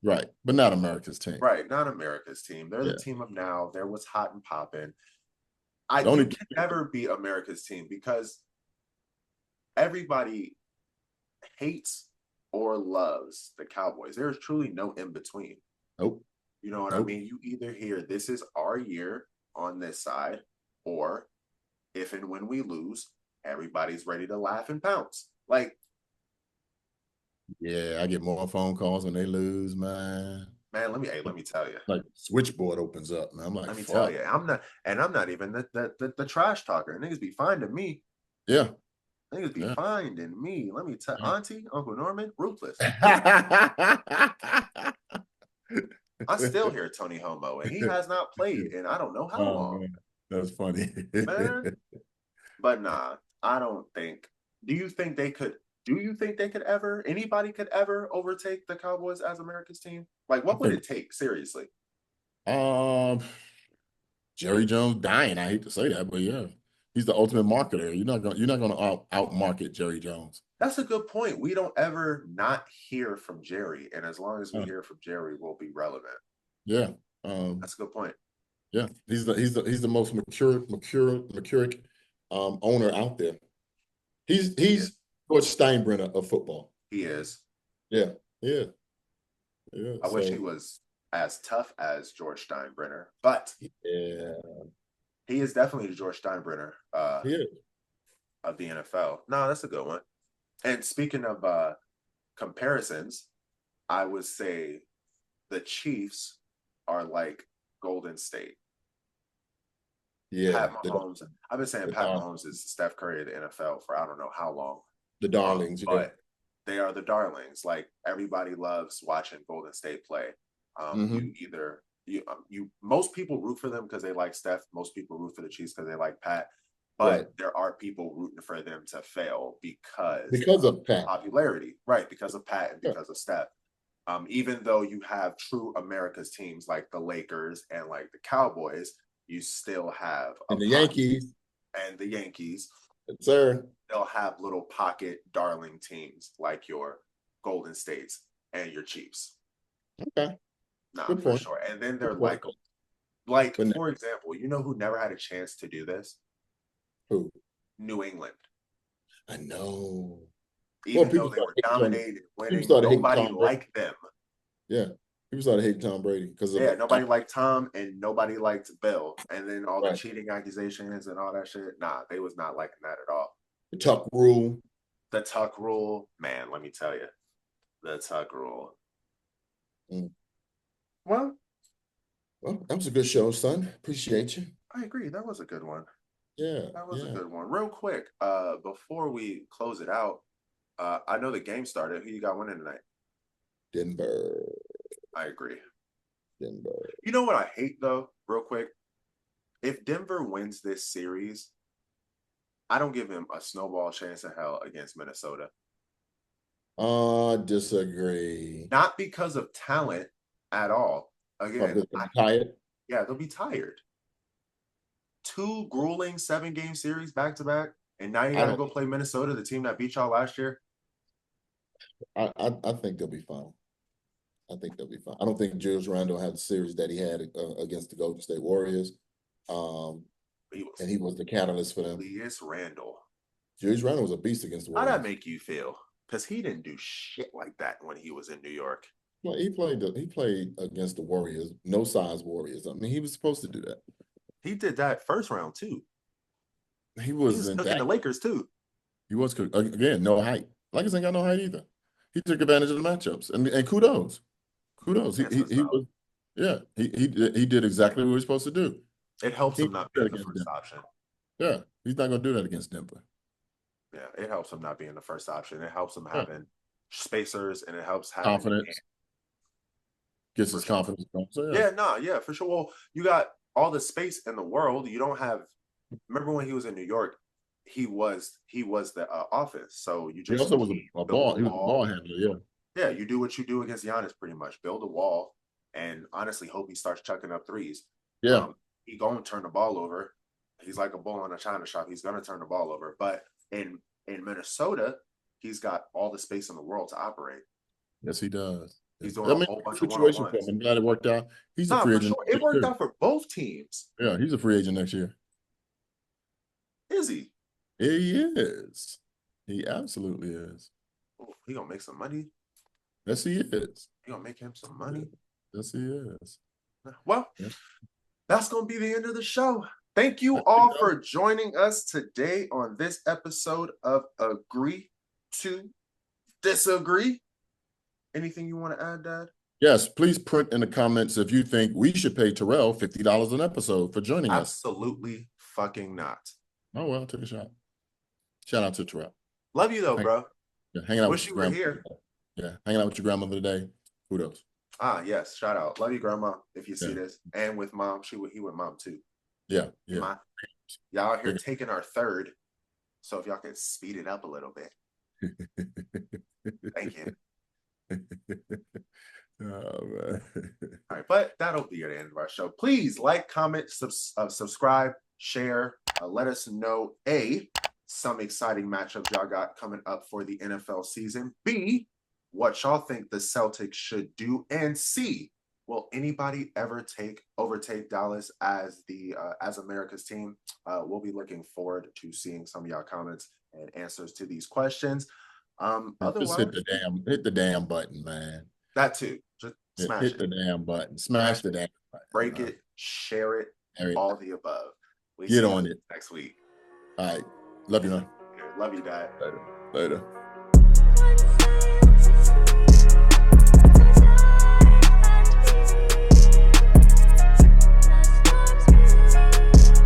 Right, but not America's team. Right, not America's team. They're the team of now. They're what's hot and popping. You can never be America's team because everybody hates or loves the Cowboys. There's truly no in between. Nope. You know what I mean? You either hear this is our year on this side, or if and when we lose, everybody's ready to laugh and pounce. Like, yeah, I get more phone calls when they lose, man. Man, let me tell you. Like, switchboard opens up, man. I'm like, let me tell you, I'm not even the trash talker. Niggas be finding me. Yeah. Niggas be finding me. Let me tell Auntie, Uncle Norman, ruthless. I still hear Tony Homo, and he has not played in I don't know how long. Man. That's funny. Man. But nah, I don't think. Do you think they could ever, anybody could ever overtake the Cowboys as America's team? Like, what would it take, seriously? Jerry Jones dying. I hate to say that, but yeah. He's the ultimate marketer. You're not gonna out market Jerry Jones. That's a good point. We don't ever not hear from Jerry, and as long as we hear from Jerry, we'll be relevant. Yeah, that's a good point. Yeah, he's the most mercuric owner out there. He's George Steinbrenner of football. He is. Yeah. I wish he was as tough as George Steinbrenner, but he is definitely the George Steinbrenner of the NFL. No, that's a good one. And speaking of comparisons, I would say the Chiefs are like Golden State. Yeah. Pat Mahomes. I've been saying Pat Mahomes is Steph Curry of the NFL for I don't know how long. The darlings. But they are the darlings. Like, everybody loves watching Golden State play. Most people root for them because they like Steph. Most people root for the Chiefs because they like Pat. But there are people rooting for them to fail because of Pat. Popularity. Right, because of Pat and because of Steph. Even though you have true America's teams like the Lakers and like the Cowboys, you still have the Yankees. And the Yankees. Yes, sir. They'll have little pocket darling teams like your Golden States and your Chiefs. Okay, Nah, good for point. sure. And then they're Good point. likable. Like, But for example, you know who never had a chance to do this? who? New England. I know. Well, Even though people they were started hating on dominated, people winning, started hating nobody Tom Brady. liked them. Yeah, people started hating Tom Brady because of Yeah, nobody liked Tom and nobody liked Bill. And then all the right. cheating accusations and all that shit. Nah, they was not liking that at all. The Tuck rule. The Tuck rule, man, let me tell you. The Tuck rule. Mm. Well, Well, that was a good show, son. Appreciate you. I agree. That was a good one. Yeah, That was a yeah. good one. Real quick, before we close it out, I know the game started. Who you got winning tonight? Denver. I agree. Denver. You know what I hate though, real quick? If Denver wins this series, I don't give him a snowball chance in hell against Minnesota. Disagree. Not because of talent at all. Again, Tired. yeah, they'll be tired. 2 grueling 7-game series back to back, and now you got to go play Minnesota, the team that beat y'all last year. I think they'll be fine. I think they'll be fine. I don't think Julius Randle had the series that he had against the Golden State Warriors. And he was the catalyst for them. Julius Randle. Julius Randle was a beast against the How'd Warriors. that make you feel? Because he didn't do shit like that when he was in New York. Well, he played against the Warriors, no size Warriors. I mean, he was supposed to do that. He did that first round too. He was cooking the Lakers too. He was again, no height. Lakers ain't got no height either. He took advantage of the matchups, and kudos. He was, yeah. He did exactly what he was supposed to do. It helps him not be the first option. Yeah, he's not going to do that against Denver. Yeah, it helps him not being the first option. It helps him having spacers, and it helps having confidence. Gets his confidence going. So, yeah, for sure. Well, you got all the space in the world. You don't have. Remember when he was in New York? He was the offense. So you just he also was a ball. He was a ball handler. Yeah. Yeah, you do what you do against Giannis, pretty much. Build a wall, and honestly, hope he starts chucking up threes. Yeah, he gonna turn the ball over. He's like a bull in a china shop. He's gonna turn the ball over. But in Minnesota, he's got all the space in the world to operate. Yes, he does. He's doing a whole bunch of situation for one-on-ones. him. I'm glad it worked out. He's a free agent. Sure. It worked out for both teams. Yeah, he's a free agent next year. Is he? He is. He absolutely is. Oh, he gonna make some money. Yes, he is. He gonna make him some money. Yes, he is. Well, that's gonna be the end of the show. Thank you all for joining us today on this episode of Agree to Disagree. Anything you want to add, Dad? Yes, please put in the comments if you think we should pay Terrell $50 an episode for joining us. Absolutely fucking not. Oh, well, take a shot. Shout out to Terrell. Love you, though, bro. Yeah, hanging out Wish you were here. Yeah, hanging out with your grandmother today. Kudos. Yes, shout out. Love you, Grandma, if you see this. And with Mom, he with Mom, too. Yeah. Y'all out here taking our third, so if y'all can speed it up a little bit. Thank you. Oh, man. All right, but that'll be the end of our show. Please like, comment, subscribe, share. Let us know some exciting matchups y'all got coming up for the NFL season. B, what y'all think the Celtics should do, and C, will anybody ever overtake Dallas as America's team? We'll be looking forward to seeing some of y'all comments and answers to these questions. Otherwise, just hit the damn button, man. That too. Just smash hit the damn button. Smash the damn button. Break it, share it, all the above. Get on it next week. All right. Love you, man. Love you, Dad. Later.